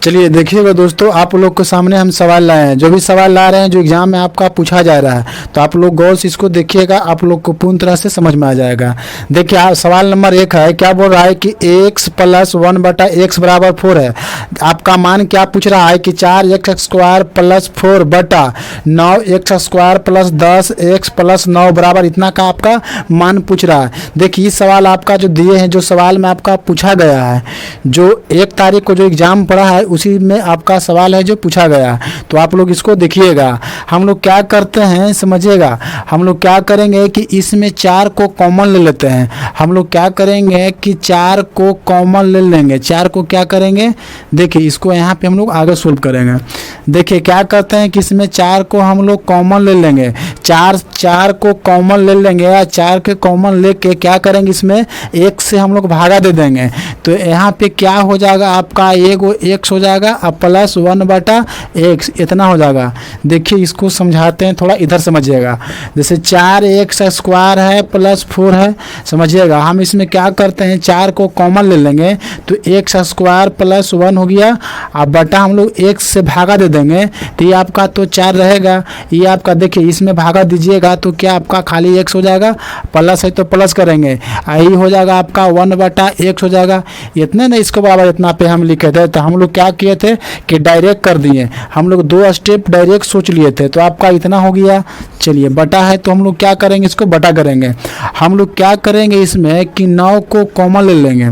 चलिए देखिएगा दोस्तों, आप लोग के सामने हम सवाल लाए हैं। जो भी सवाल ला रहे हैं जो एग्जाम में आपका पूछा जा रहा है, तो आप लोग गौर से इसको देखिएगा, आप लोग को पूर्ण तरह से समझ में आ जाएगा। देखिए सवाल नंबर 1 है, क्या बोल रहा है कि x + 1/x = 4 है। आपका मान क्या पूछ रहा है कि 4x² + 4 बटा 9x² + 10x + 9 बराबर इतना का आपका मान पूछ रहा है। देखिए इस सवाल आपका जो दिए हैं, जो सवाल में आपका पूछा गया है, जो 1 तारीख को जो एग्जाम पड़ा है उसी में आपका सवाल है जो पूछा गया है। तो आप लोग इसको देखिएगा। हम लोग क्या करते हैं समझिएगा, हम लोग क्या करेंगे कि इसमें 4 को कॉमन ले लेते हैं। हम लोग क्या करेंगे कि 4 को कॉमन ले लेंगे। 4 को क्या करेंगे, देखिए इसको यहाँ पे हम लोग आगे सोल्व करेंगे। देखिए क्या करते हैं कि इसमें 4 को हम लोग कॉमन ले लेंगे। 4 को कॉमन ले लेंगे या 4 के कॉमन लेके क्या करेंगे, इसमें 1 से हम लोग भागा दे देंगे। तो यहाँ पे क्या हो जाएगा आपका, एगो x हो जाएगा और प्लस 1/x इतना हो जाएगा। देखिए इसको समझाते हैं, थोड़ा इधर समझिएगा। जैसे 4x² है + 4 है, समझिएगा। हम इसमें क्या करते हैं, 4 को कॉमन ले लेंगे तो x² + 1 हो गया और बटा हम लोग 1 से भागा दे देंगे तो ये आपका तो 4 रहेगा। ये आपका देखिए इसमें भागा दीजिएगा तो क्या आपका खाली x हो जाएगा, प्लस है तो प्लस करेंगे, यही हो जाएगा आपका 1/x हो जाएगा। इतने ना इसको बराबर इतना पे हम लिखे थे। तो हम लोग क्या किए थे कि डायरेक्ट कर दिए, हम लोग 2 स्टेप डायरेक्ट सोच लिए थे। तो आपका इतना हो गया। चलिए बटा है तो हम लोग क्या करेंगे, इसको बटा करेंगे। हम लोग क्या करेंगे इसमें कि 9 को कॉमन ले लेंगे,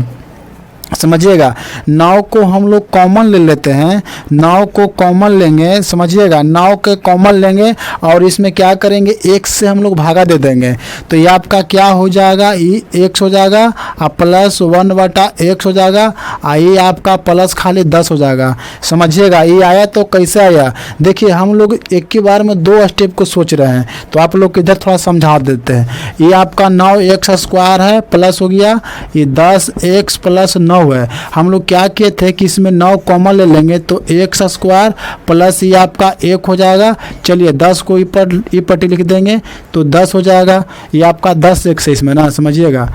समझिएगा। 9 को हम लोग कॉमन ले लेते हैं, 9 को कॉमन लेंगे, समझिएगा। 9 के कॉमन लेंगे और इसमें क्या करेंगे, 1 से हम लोग भागा दे देंगे। तो ये आपका क्या हो जाएगा, ये x हो जाएगा और प्लस 1/x हो जाएगा और ये आपका प्लस खाली 10 हो जाएगा, समझिएगा। ये आया तो कैसे आया, देखिए हम लोग एक ही बार में 2 स्टेप को सोच रहे हैं। तो आप लोग इधर थोड़ा समझा देते हैं। ये आपका 9x² है प्लस हो गया, ये 10x + 9 है। हम लोग क्या किए थे कि इसमें 9 कॉमन ले लेंगे तो x² प्लस ये आपका 1 हो जाएगा। चलिए 10 को ई पट्टी लिख देंगे तो 10 हो जाएगा। ये आपका 10x है इसमें ना, समझिएगा।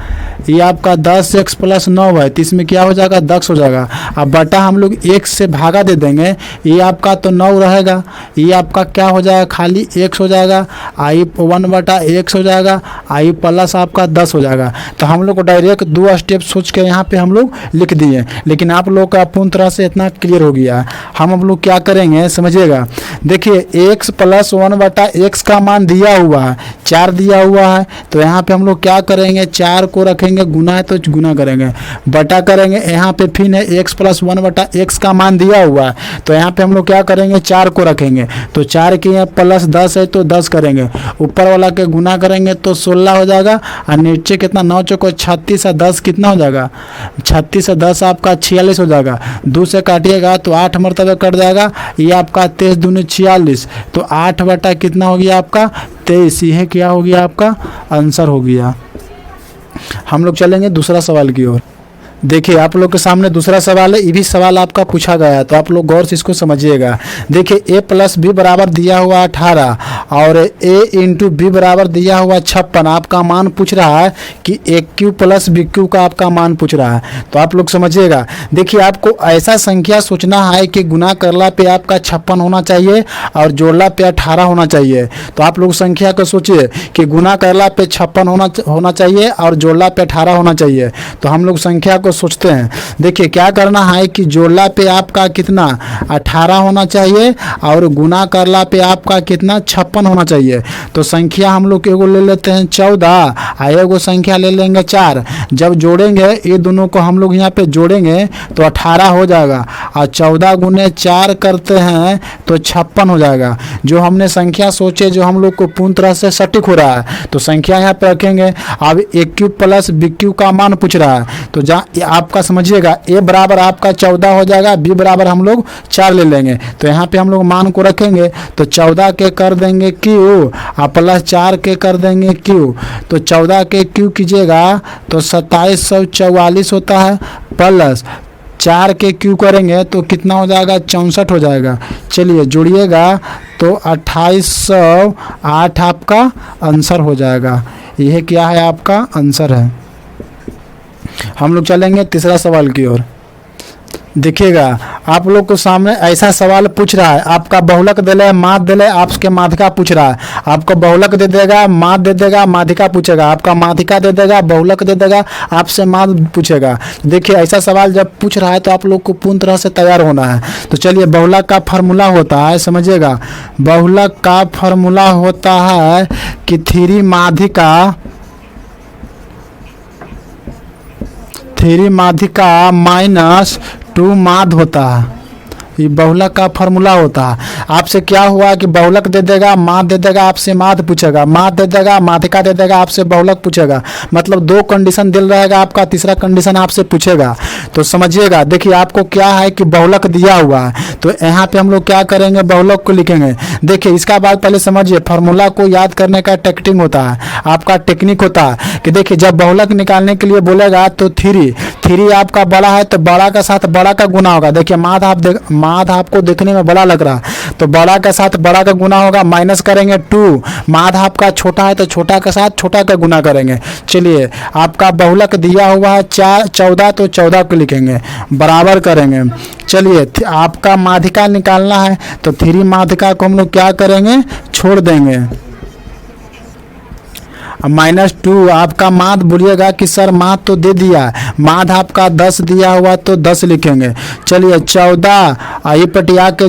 ये आपका 10x + 9 है तो इसमें क्या हो जाएगा, 10 हो जाएगा। अब बटा हम लोग 1 से भागा दे देंगे, ये आपका तो 9 रहेगा। ये आपका क्या हो जाएगा, खाली x हो जाएगा, आई 1/x हो जाएगा, आई प्लस आपका 10 हो जाएगा। तो हम लोग को डायरेक्ट 2 स्टेप सोच के यहाँ पे हम लोग लिख दिए, लेकिन आप लोग का पूर्ण तरह से इतना क्लियर हो गया। हम लोग क्या करेंगे समझिएगा। देखिए x + 1/x का मान दिया हुआ है, 4 दिया हुआ है। तो यहाँ पे हम लोग क्या करेंगे, 4 को रखेंगे, गुना है तो गुना करेंगे, बटा करेंगे। यहाँ पे फिर है x + 1/x का मान दिया हुआ है। तो यहाँ पे हम लोग क्या करेंगे, 4 को रखेंगे तो 4 के यहाँ प्लस 10 है तो 10 करेंगे, ऊपर वाला के गुना करेंगे तो 16 हो जाएगा और नीचे कितना 9 चौको 36 और 10 कितना हो जाएगा, 36 से 10 आपका 46 हो जाएगा। 2 से काटिएगा तो 8 मरतबा कट जाएगा। ये आपका 23 दूनी 46, तो 8 बटा कितना हो गया आपका 23। यह क्या हो गया, आपका आंसर हो गया। हम लोग चलेंगे दूसरा सवाल की ओर। देखिए आप लोग के सामने दूसरा सवाल है, ये भी सवाल आपका पूछा गया है तो आप लोग गौर से इसको समझिएगा। देखिए a + b बराबर दिया हुआ 18 और a × b बराबर दिया हुआ 56। आपका मान पूछ रहा है कि aq + bq का आपका मान पूछ रहा है। तो आप लोग समझिएगा। देखिए आपको ऐसा संख्या सोचना है कि गुना करला पे आपका 56 होना चाहिए और जोड़ला पे 18 होना चाहिए। तो आप लोग संख्या को सोचिए कि गुना करला पे 56 होना चाहिए और जोड़ला पे 18 होना चाहिए। तो हम लोग संख्या को सोचते हैं। देखिए क्या करना है कि जोड़ला पे आपका कितना 18 होना चाहिए और गुना करला पे आपका कितना 56 होना चाहिए। तो संख्या हम लोग एगो ले लेते हैं 14 और एगो संख्या ले लेंगे 4। जब जोड़ेंगे ये दोनों को हम लोग यहाँ पे जोड़ेंगे तो 18 हो जाएगा और 14 गुने 4 करते हैं तो 56 हो जाएगा। जो हमने संख्या सोचे जो हम लोग को पूर्ण तरह से सटीक हो रहा है। तो संख्या यहाँ पे रखेंगे। अब aq + bq का मान पूछ रहा है तो जहाँ आपका समझिएगा a बराबर आपका 14 हो जाएगा, b बराबर हम लोग 4 ले लेंगे। तो यहाँ पे हम लोग मान को रखेंगे तो 14 के कर देंगे q और प्लस 4 के कर देंगे q। तो 14 के q कीजिएगा तो 2744 होता है, प्लस 4 के q करेंगे तो कितना हो जाएगा 64 हो जाएगा। चलिए जोड़िएगा तो 2808 आपका आंसर हो जाएगा। यह क्या है, आपका आंसर है। हम लोग चलेंगे तीसरा सवाल की ओर। देखिएगा आप लोग को सामने ऐसा सवाल पूछ रहा है, आपका बहुलक दे ले माध्य दे ले, आपके माध्यिका पूछ रहा है, आपको बहुलक दे देगा माध्य दे देगा माध्यिका पूछेगा, आपका माध्यिका दे देगा बहुलक दे देगा, आपसे माध्य पूछेगा। देखिए ऐसा सवाल जब पूछ रहा है तो आप लोग को पूर्ण तरह से तैयार होना है। तो चलिए बहुलक का फार्मूला होता है, समझिएगा, बहुलक का फार्मूला होता है कि 3 माध्यिका माइनस 2 माध्य होता है। ये बहुलक का फार्मूला होता है। आपसे क्या हुआ कि बहुलक दे देगा माध्य दे देगा, आपसे माध्य पूछेगा, माध्य दे देगा माध्यिका दे देगा, आपसे बहुलक पूछेगा। मतलब 2 कंडीशन दिल रहेगा आपका, तीसरा कंडीशन आपसे पूछेगा। तो समझिएगा, देखिए आपको क्या है कि बहुलक दिया हुआ है, तो यहाँ पे हम लोग क्या करेंगे, बहुलक को लिखेंगे। देखिए इसका बाद पहले समझिए, फार्मूला को याद करने का टेक्टिंग होता है, आपका टेक्निक होता है कि देखिए जब बहुलक निकालने के लिए बोलेगा तो 3 आपका बड़ा है तो बड़ा का साथ बड़ा का गुना होगा। देखिए माध्य आपको देखने में बड़ा लग रहा है तो बड़ा के साथ बड़ा का गुना होगा, माइनस करेंगे 2। माध्य आपका छोटा है तो छोटा के साथ छोटा का गुना करेंगे। चलिए आपका बहुलक दिया हुआ है 14 तो 14 को लिखेंगे, बराबर करेंगे। चलिए आपका माध्यिका निकालना है तो 3 माध्यिका को हम लोग क्या करेंगे, छोड़ देंगे। -2 आपका माध्य बोलिएगा कि सर माध्य तो दे दिया है, माध्य आपका 10 दिया हुआ तो 10 लिखेंगे। चलिए 14 ये पटिया के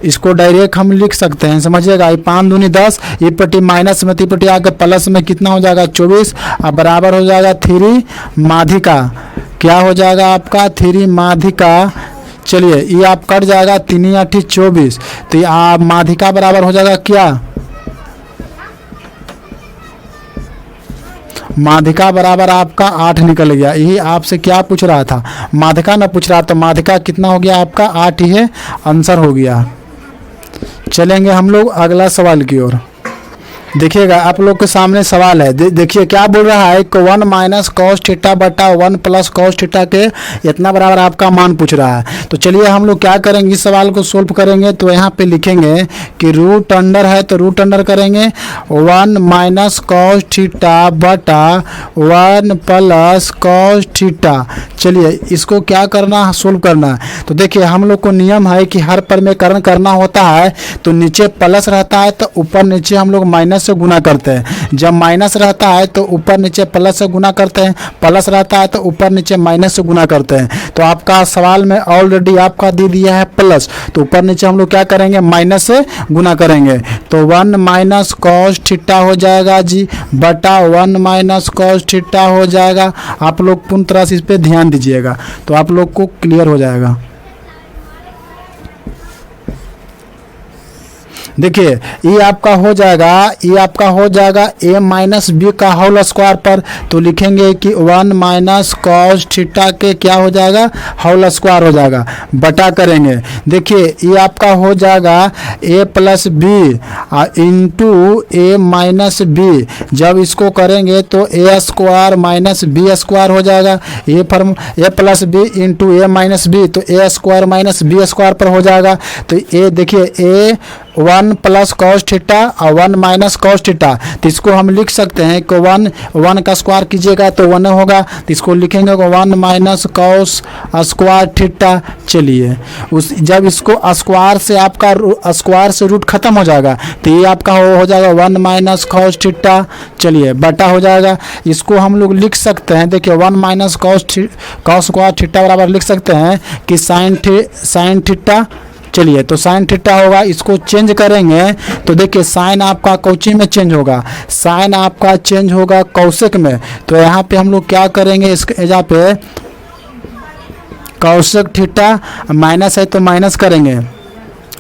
इसको डायरेक्ट हम लिख सकते हैं, समझिएगा, ये 5 दूनी 10, ये पट्टी माइनस में, पट्टी आके प्लस में कितना हो जाएगा 24 और बराबर हो जाएगा 3 माध्यिका। क्या हो जाएगा आपका 3 माध्यिका। चलिए ये आप कट जाएगा 3 8 24, तो ये माध्यिका बराबर हो जाएगा क्या, माध्यिका बराबर आपका 8 निकल गया। यही आपसे क्या पूछ रहा था, माध्यिका ना पूछ रहा, तो माध्यिका कितना हो गया आपका 8 ही है, आंसर हो गया। चलेंगे हम लोग अगला सवाल की ओर। देखिएगा आप लोग के सामने सवाल है, देखिए क्या बोल रहा है कि 1 माइनस कॉस थीटा बटा 1 प्लस कॉस थीटा के इतना बराबर आपका मान पूछ रहा है। तो चलिए हम लोग क्या करेंगे, इस सवाल को सोल्व करेंगे। तो यहाँ पे लिखेंगे कि रूट अंडर है तो रूट अंडर करेंगे 1 माइनस कॉस थीटा बटा 1 प्लस कॉस थीटा। चलिए इसको क्या करना, सोल्व करना है। तो देखिए हम लोग को नियम है कि हर परिमेयकरण करना होता है तो नीचे प्लस रहता है तो ऊपर नीचे हम लोग माइनस से गुना करते हैं। जब माइनस रहता है तो ऊपर नीचे प्लस से गुना करते हैं, प्लस रहता है तो ऊपर नीचे माइनस से गुना करते हैं। तो आपका सवाल में ऑलरेडी आपका दे दिया है प्लस, तो ऊपर नीचे हम लोग क्या करेंगे, माइनस से गुना करेंगे। तो 1 माइनस कॉस थीटा हो जाएगा जी बटा 1 माइनस कॉस थीटा हो जाएगा। आप लोग पूर्ण तरह से इस पर ध्यान दीजिएगा तो आप लोग को क्लियर हो जाएगा। देखिए ये आपका हो जाएगा a माइनस बी का होल स्क्वायर पर। तो लिखेंगे कि 1 माइनस कॉस थीटा के क्या हो जाएगा, होल स्क्वायर हो जाएगा, बटा करेंगे। देखिए ये आपका हो जाएगा a plus b into a minus b. जब इसको करेंगे तो a square minus b square हो जाएगा। ये form a plus b into a minus b, तो a square minus b square पर हो जाएगा। तो ये देखिए a 1 प्लस कॉस थीटा और 1 माइनस कॉस थीटा, तो इसको हम लिख सकते हैं कि 1 का स्क्वायर कीजिएगा तो 1 होगा, तो इसको लिखेंगे 1 माइनस कॉस स्क्वायर थीटा। चलिए जब इसको स्क्वायर से आपका स्क्वायर से रूट खत्म हो जाएगा तो ये आपका हो जाएगा 1 माइनस कॉस थीटा। चलिए बटा हो जाएगा, इसको हम लोग लिख सकते हैं। देखिए 1 माइनस कॉस स्क्वायर थीटा बराबर लिख सकते हैं कि साइन थीटा। चलिए तो साइन थीटा होगा, इसको चेंज करेंगे तो देखिए साइन आपका कौची में चेंज होगा, साइन आपका चेंज होगा कौशिक में। तो यहाँ पे हम लोग क्या करेंगे, इसके यहाँ पे कौशिक थीटा माइनस है तो माइनस करेंगे,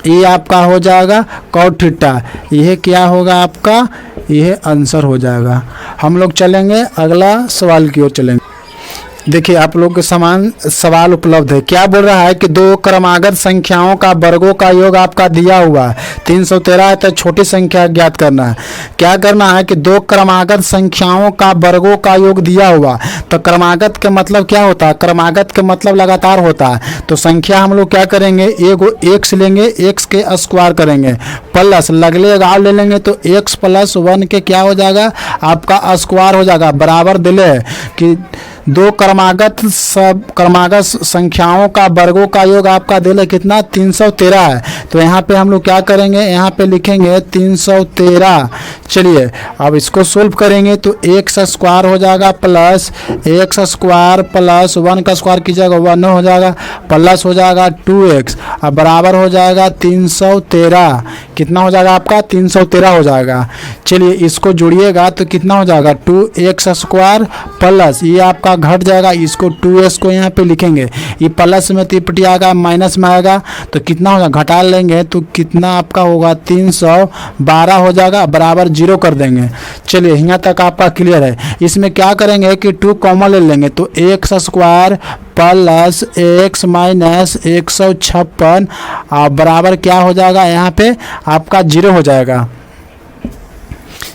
ये आपका हो जाएगा कॉट थीटा। यह क्या होगा आपका, यह आंसर हो जाएगा। हम लोग चलेंगे अगला सवाल की ओर चलेंगे। देखिए आप लोग के समान सवाल उपलब्ध है। क्या बोल रहा है कि 2 क्रमागत संख्याओं का वर्गों का योग आपका दिया हुआ है 313 है तो छोटी संख्या ज्ञात करना है। क्या करना है कि 2 क्रमागत संख्याओं का वर्गों का योग दिया हुआ तो क्रमागत के मतलब क्या होता है? क्रमागत के मतलब लगातार होता है। तो संख्या हम लोग क्या करेंगे, एगो एक्स लेंगे, एक्स के स्क्वायर करेंगे, प्लस लगले गाँव ले लेंगे तो एक्स प्लस 1 के क्या हो जाएगा आपका स्क्वायर हो जाएगा, बराबर दिले है कि दो क्रमागत संख्याओं का वर्गों का योग आपका दिल है कितना 313 है। तो यहाँ पे हम लोग क्या करेंगे, यहाँ पे लिखेंगे 313। चलिए अब इसको सोल्व करेंगे तो एक्स स्क्वायर हो जाएगा प्लस एक्स स्क्वायर प्लस 1 का स्क्वायर कीजिएगा 1 हो जाएगा, प्लस हो जाएगा 2x, अब बराबर हो जाएगा 313। कितना हो जाएगा आपका 313 हो जाएगा। चलिए इसको जोड़िएगा तो कितना हो जाएगा 2x स्क्वायर प्लस ये आपका घट जाएगा, इसको 2s को यहाँ पे लिखेंगे, ये प्लस में तिपटी आएगा माइनस में आएगा तो कितना हो जाएगा, घटा लेंगे तो कितना आपका होगा 312 हो जाएगा, बराबर 0 कर देंगे। चलिए यहाँ तक आपका क्लियर है। इसमें क्या करेंगे कि 2 कॉमन ले लेंगे तो x square plus x minus 156 बराबर क्या हो जाएगा, यहाँ पे आपका 0 हो जाएगा।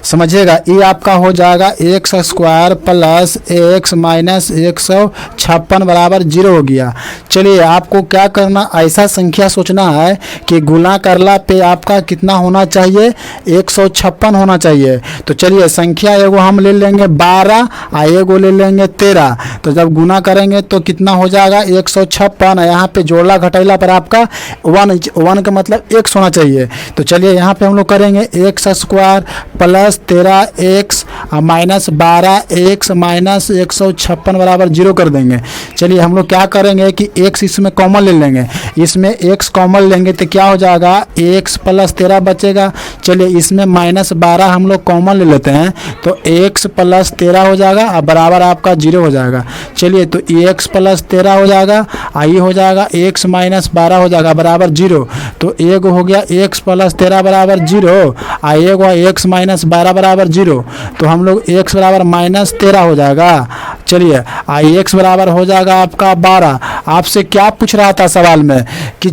समझिएगा, ये आपका हो जाएगा x square plus x minus 156 बराबर 0 हो गया। चलिए आपको क्या करना, ऐसा संख्या सोचना है कि गुना करला पे आपका कितना होना चाहिए 156 होना चाहिए। तो चलिए संख्या एगो हम ले लेंगे 12 और एगो ले लेंगे 13। तो जब गुना करेंगे तो कितना हो जाएगा 156, यहाँ पे जोड़ला घटाइला पर आपका 1 का मतलब x होना चाहिए। तो चलिए यहाँ पे हम लोग करेंगे x square plus 13x minus 12x minus 156 बराबर 0 कर देंगे। चलिए हम लोग क्या करेंगे कि x इसमें कॉमन ले लेंगे, इसमें x कॉमन लेंगे तो क्या हो जाएगा x प्लस 13 बचेगा। चलिए इसमें माइनस 12 हम लोग कॉमन ले लेते हैं तो x प्लस 13 हो जाएगा और बराबर आपका 0 हो जाएगा। चलिए तो x प्लस 13 हो जाएगा, आई हो जाएगा x माइनस 12 हो जाएगा बराबर 0। तो एक हो गया x प्लस 13 बराबर 0 और एक हुआ x माइनस 12 बराबर 0। तो हम लोग x बराबर माइनस 13 हो जाएगा। चलिए x बराबर हो जाएगा आपका 12। आपसे क्या पूछ रहा था सवाल में कि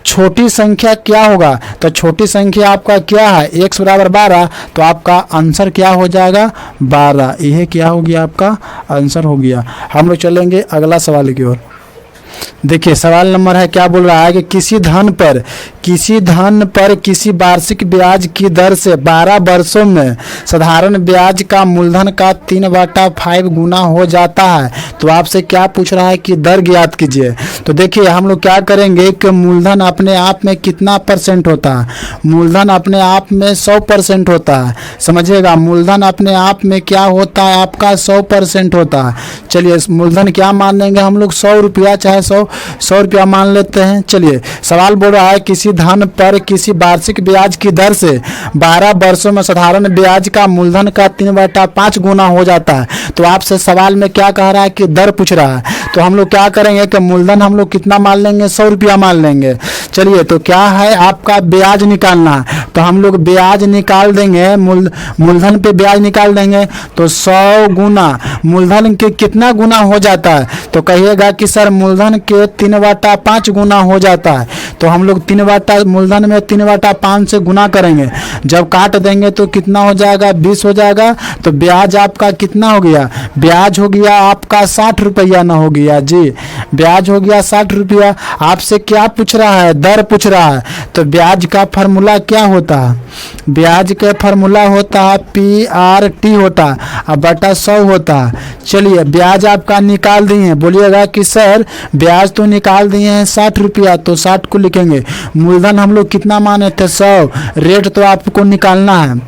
छोटी संख्या क्या होगा, तो छोटी संख्या आपका क्या है x बराबर 12, तो आपका आंसर क्या हो जाएगा 12। यह क्या हो गया आपका आंसर हो गया। हम लोग चलेंगे अगला सवाल की ओर। देखिए सवाल नंबर है, क्या बोल रहा है कि किसी धन पर किसी वार्षिक ब्याज की दर से 12 वर्षों में साधारण ब्याज का मूलधन का 3/5 गुना हो जाता है। तो आपसे क्या पूछ रहा है कि दर ज्ञात कीजिए। तो देखिए हम लोग क्या करेंगे कि मूलधन अपने आप में कितना परसेंट होता है, मूलधन अपने आप में 100% होता है। समझिएगा, मूलधन अपने आप में क्या होता है आपका 100% होता है। चलिए मूलधन क्या मान लेंगे हम लोग 100 रुपया, चाहे 100 रुपया मान लेते हैं। चलिए सवाल बोल रहा है किसी धन पर किसी वार्षिक ब्याज की दर से 12 वर्षों में साधारण ब्याज का मूलधन का 3/5 गुना हो जाता है। तो आपसे सवाल में क्या कह रहा है कि दर पूछ रहा है। तो हम लोग क्या करेंगे कि मूलधन हम लोग कितना मान लेंगे 100 रुपया मान लेंगे। चलिए तो क्या है आपका ब्याज निकालना है, तो हम लोग ब्याज निकाल देंगे, मूलधन पे ब्याज निकाल देंगे तो 100 गुना मूलधन के कितना गुना हो जाता है। तो कहिएगा कि सर मूलधन के 3/5 गुना हो जाता है। तो हम लोग मूलधन में 3/5 से गुना करेंगे, जब काट देंगे तो कितना हो जाएगा 20 हो जाएगा। तो ब्याज आपका कितना हो गया, ब्याज हो गया आपका 60 रुपया ना हो गया जी, ब्याज हो गया 60 रुपया। आपसे क्या पूछ रहा है, दर पूछ रहा है। तो ब्याज का फार्मूला क्या होता है, ब्याज का फार्मूला होता है PRT होता है और बटा 100 होता है। चलिए ब्याज आपका निकाल दिए हैं, बोलिएगा कि सर ब्याज तो निकाल दिए हैं 60 रुपया, तो 60 को लिखेंगे। मूलधन हम लोग कितना माने थे 100, रेट तो आपको निकालना है।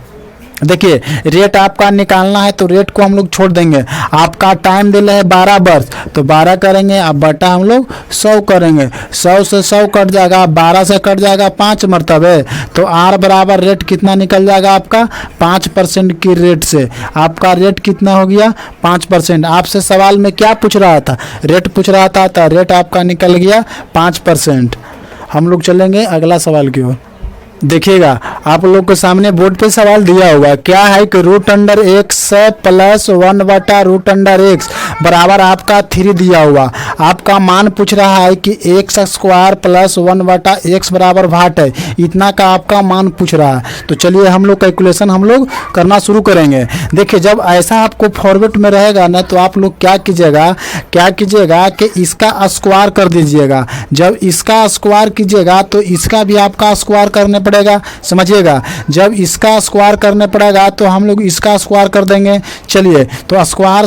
देखिए रेट आपका निकालना है तो रेट को हम लोग छोड़ देंगे। आपका टाइम दिल है 12 वर्ष, तो 12 करेंगे, अब बटा हम लोग 100 करेंगे। 100 से 100 कट जाएगा, 12 से कट जाएगा 5 मरतबे, तो आर बराबर रेट कितना निकल जाएगा आपका 5% की रेट से। आपका रेट कितना हो गया 5%। आपसे सवाल में क्या पूछ रहा था, रेट पूछ रहा था, तो रेट आपका निकल गया 5%। हम लोग चलेंगे अगला सवाल की ओर। देखिएगा आप लोग के सामने बोर्ड पे सवाल दिया हुआ क्या है कि root under x plus 1/√x बराबर आपका 3 दिया हुआ। आपका मान पूछ रहा है कि एक्स स्क्वायर प्लस 1/x बराबर भाट है, इतना का आपका मान पूछ रहा है। तो चलिए हम लोग कैलकुलेशन हम लोग करना शुरू करेंगे। देखिए जब ऐसा आपको फॉर्मेट में रहेगा ना तो आप लोग क्या कीजिएगा कि इसका स्क्वायर कर दीजिएगा। जब इसका स्क्वायर कीजिएगा तो इसका भी आपका स्क्वायर करने पड़ेगा, समझिएगा। जब इसका स्क्वायर करने पड़ेगा तो हम लोग इसका स्क्वायर कर देंगे। चलिए तो स्क्वायर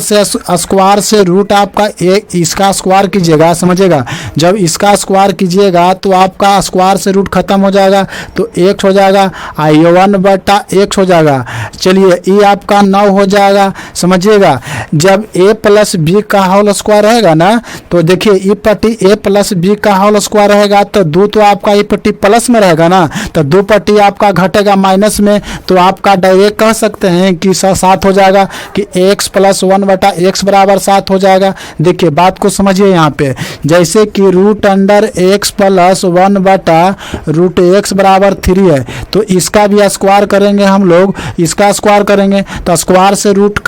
से रूट आपका इसका स्क्वायर कीजिएगा, समझिएगा। जब इसका स्क्वायर कीजिएगा तो आपका स्क्वायर से रूट खत्म हो जाएगा तो x हो जाएगा, 1/x हो जाएगा। चलिए ये आपका 9 हो जाएगा, समझिएगा। जब a प्लस बी का होल स्क्वायर रहेगा ना तो देखिए ये पट्टी a प्लस बी का होल स्क्वायर रहेगा तो 2 तो आपका ये पट्टी प्लस में रहेगा ना, तो 2 पट्टी आपका घटेगा माइनस में, तो आपका डायरेक्ट कह सकते हैं कि 7 हो जाएगा कि x प्लस 1/x बराबर 7 हो जाएगा। देखिए बात को समझिए यहाँ पे, जैसे कि root under x plus 1/√x बराबर 3 है तो इसका भी स्क्वायर करेंगे हम लोग, इसका स्क्वायर करेंगे तो स्क्वायर से रूट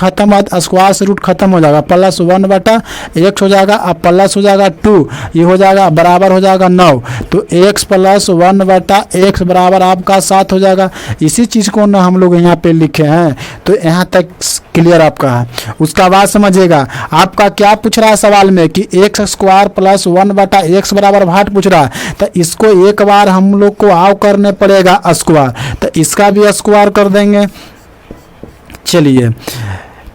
खत्म हो जाएगा, प्लस 1/x हो जाएगा और प्लस हो जाएगा 2, ये हो जाएगा बराबर हो जाएगा 9। तो x प्लस 1/x बराबर आपका 7 हो जाएगा। इसी चीज़ को ना हम लोग यहाँ पे लिखे हैं, तो यहाँ तक क्लियर आपका है। उसका बाद समझिएगा आपका क्या पूछ रहा है सवाल में कि x स्क्वायर प्लस 1/x बराबर भाट पूछ रहा है, तो इसको एक बार हम लोग को आव करने पड़ेगा स्क्वायर, तो इसका भी स्क्वायर कर देंगे। चलिए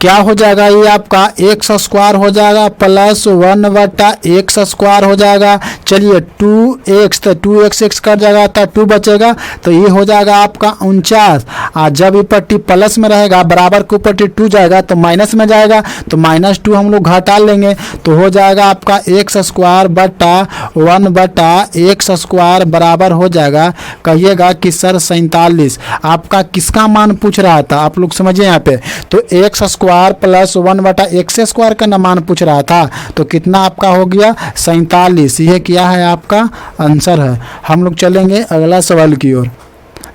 क्या हो जाएगा, ये आपका x स्क्वायर हो जाएगा प्लस 1/x स्क्वायर हो जाएगा। चलिए 2x, तो 2x कट जाएगा तो 2 बचेगा, तो ये हो जाएगा आपका 49। और जब ये पट्टी प्लस में रहेगा बराबर को पट्टी 2 जाएगा तो माइनस में जाएगा, तो -2 हम लोग घटा लेंगे तो हो जाएगा आपका x स्क्वायर बटा 1/x स्क्वायर बराबर हो जाएगा, कहिएगा कि सर 47। आपका किसका मान पूछ रहा था आप लोग समझिए यहाँ पे, तो x square plus 1/x square का मान पूछ रहा था, तो कितना आपका हो गया 47। यह क्या है आपका आंसर है। हम लोग चलेंगे अगला सवाल की ओर।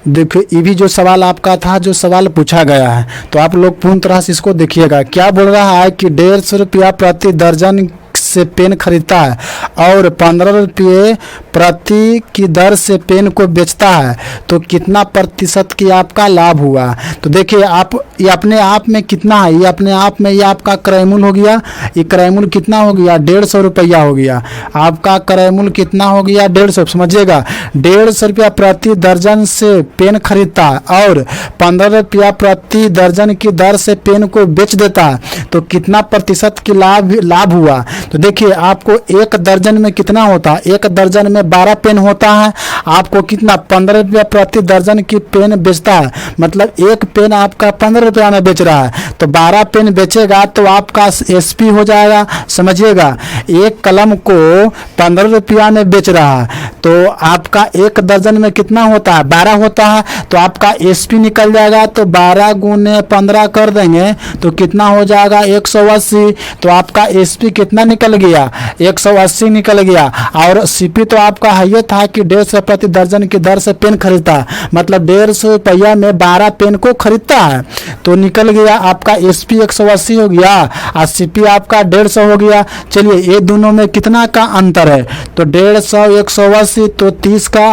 देखिए ये भी जो सवाल आपका था, जो सवाल पूछा गया है, तो आप लोग पूर्ण तरह से इसको देखिएगा। क्या बोल रहा है कि 150 रुपया प्रति दर्जन से पेन खरीदता है और 15 रुपये प्रति की दर से पेन को बेचता है, तो कितना प्रतिशत की आपका लाभ हुआ। तो देखिए आप ये अपने आप में कितना है, ये अपने आप में ये आपका क्रयमूल्य हो गया, ये क्रयमूल्य कितना हो गया 150 रुपया हो गया। आपका क्रयमूल्य कितना हो गया 150, समझिएगा। 150 रुपया प्रति दर्जन से पेन खरीदता है और 15 रुपया प्रति दर्जन की दर से पेन को बेच देता है, तो कितना प्रतिशत की लाभ हुआ। तो देखिए आपको एक दर्जन में कितना होता है, एक दर्जन में 12 पेन होता है, आपको कितना 15 रुपया प्रति दर्जन की पेन बेचता है, मतलब एक पेन आपका 15 रुपया में बेच रहा है, तो 12 पेन बेचेगा तो आपका एसपी हो जाएगा, समझिएगा। एक कलम को 15 रुपया में बेच रहा है तो आपका एक दर्जन में कितना होता है 12 होता है, तो आपका एसपी निकल जाएगा, तो 12 गुने 15 कर देंगे तो कितना हो जाएगा 180। तो आपका एसपी कितना निकल गया 180 निकल गया। और सीपी तो आपका है था कि 150 प्रति दर्जन की दर से पेन खरीदता है, मतलब 150 रुपया में 12 पेन को खरीदता है, तो निकल गया आपका एसपी 180 हो गया और सीपी आपका 150 हो गया। चलिए ये दोनों में कितना का अंतर है, तो 150 180, तो 30 का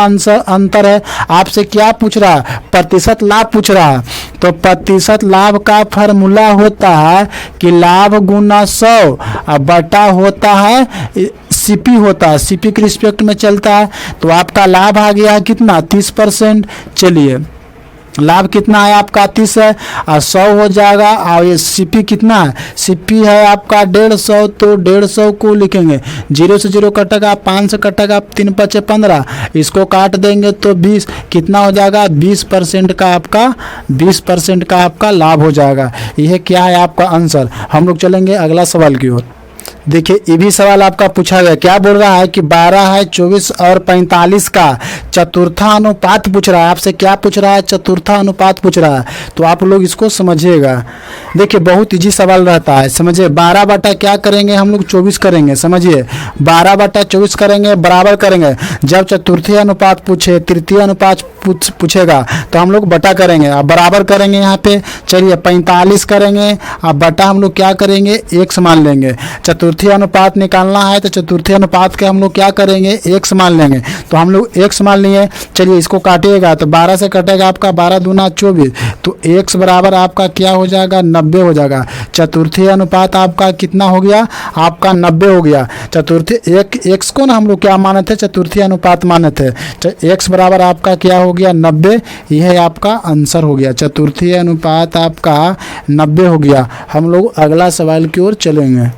अंतर है। आपसे क्या पूछ रहा है, प्रतिशत लाभ पूछ रहा है, तो प्रतिशत लाभ का फार्मूला होता है कि लाभ गुना 100 बटा होता है सीपी होता है, सीपी के रिस्पेक्ट में चलता है, तो आपका लाभ आ गया कितना 30%। चलिए लाभ कितना है आपका 30 है और 100 हो जाएगा, और ये सीपी कितना है, सीपी है आपका 150, तो 150 को लिखेंगे, 0 से 0 कटेगा, 5 से कटेगा, 3 5 15, इसको काट देंगे तो 20, कितना हो जाएगा 20% का आपका 20% का आपका लाभ हो जाएगा। यह क्या है आपका आंसर। हम लोग चलेंगे अगला सवाल की ओर। देखिए ये भी सवाल आपका पूछा गया, क्या बोल रहा है कि 12 है 24 और 45 का चतुर्था अनुपात पूछ रहा है। आपसे क्या पूछ रहा है, चतुर्था अनुपात पूछ रहा है, तो आप लोग इसको समझिएगा। देखिए बहुत इजी सवाल रहता है, समझिए। 12 बटा क्या करेंगे हम लोग 24 करेंगे, समझिए 12 बटा 24 करेंगे बराबर करेंगे। जब चतुर्थी अनुपात पूछे, तृतीय अनुपात पूछेगा तो हम लोग बटा करेंगे, अब बराबर करेंगे यहाँ पे। चलिए 45 करेंगे, अब बटा हम लोग क्या करेंगे, x मान लेंगे। चतुर्थी अनुपात निकालना है तो चतुर्थी अनुपात के हम लोग क्या करेंगे, x मान लेंगे। तो हम लोग x मान लिए। चलिए इसको काटिएगा तो 12 से कटेगा आपका 12 दूना 24, तो x बराबर आपका क्या हो जाएगा, 90 हो जाएगा। चतुर्थी अनुपात आपका कितना हो गया, आपका 90 हो गया। चतुर्थी x को ना हम लोग क्या माने थे, चतुर्थी अनुपात माने थे। x बराबर आपका क्या हो गया, 90। यह आपका आंसर हो गया, चतुर्थी अनुपात आपका 90 हो गया। हम लोग अगला सवाल की ओर चलेंगे।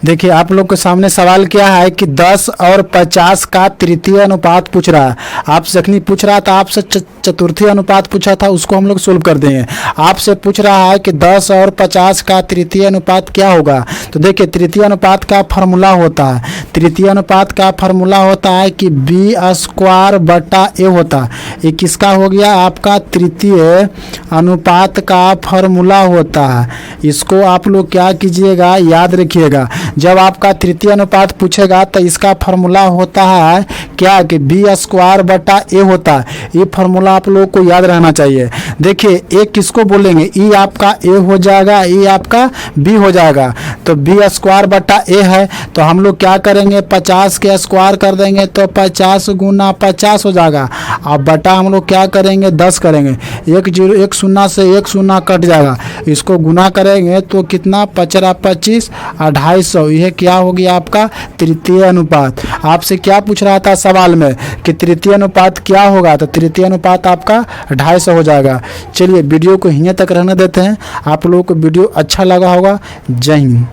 देखिए आप लोग के सामने सवाल क्या है कि 10 और 50 का तृतीय अनुपात पूछ रहा है। आपसे जखनी पूछ रहा था, आपसे चतुर्थी अनुपात पूछा था, उसको हम लोग सोल्व कर देंगे। आपसे पूछ रहा है कि 10 और 50 का तृतीय अनुपात क्या होगा। तो देखिए तृतीय अनुपात का फार्मूला होता है, तृतीय अनुपात का फार्मूला होता है कि b² बटा a होता है। ये किसका हो गया, आपका तृतीय अनुपात का फार्मूला होता है। इसको आप लोग क्या कीजिएगा, याद रखिएगा। जब आपका तृतीय अनुपात पूछेगा तो इसका फार्मूला होता है क्या कि b² बटा a होता है। ये फार्मूला आप लोगों को याद रहना चाहिए। देखिए a किसको बोलेंगे, e आपका a हो जाएगा, e आपका b हो जाएगा। तो b² बटा a है तो हम लोग क्या करेंगे, 50 के स्क्वायर कर देंगे तो 50 गुना 50 हो जाएगा। अब बटा हम लोग क्या करेंगे, 10 करेंगे। एक शून्य से एक शून्य कट जाएगा, इसको गुना करेंगे तो कितना, 5 25 250। यह क्या हो गया आपका तृतीय अनुपात। आपसे क्या पूछ रहा था सवाल में कि तृतीय अनुपात क्या होगा, तो तृतीय अनुपात आपका 250 हो जाएगा। चलिए वीडियो को यहीं तक रहने देते हैं। आप लोगों को वीडियो अच्छा लगा होगा। जय हिंद।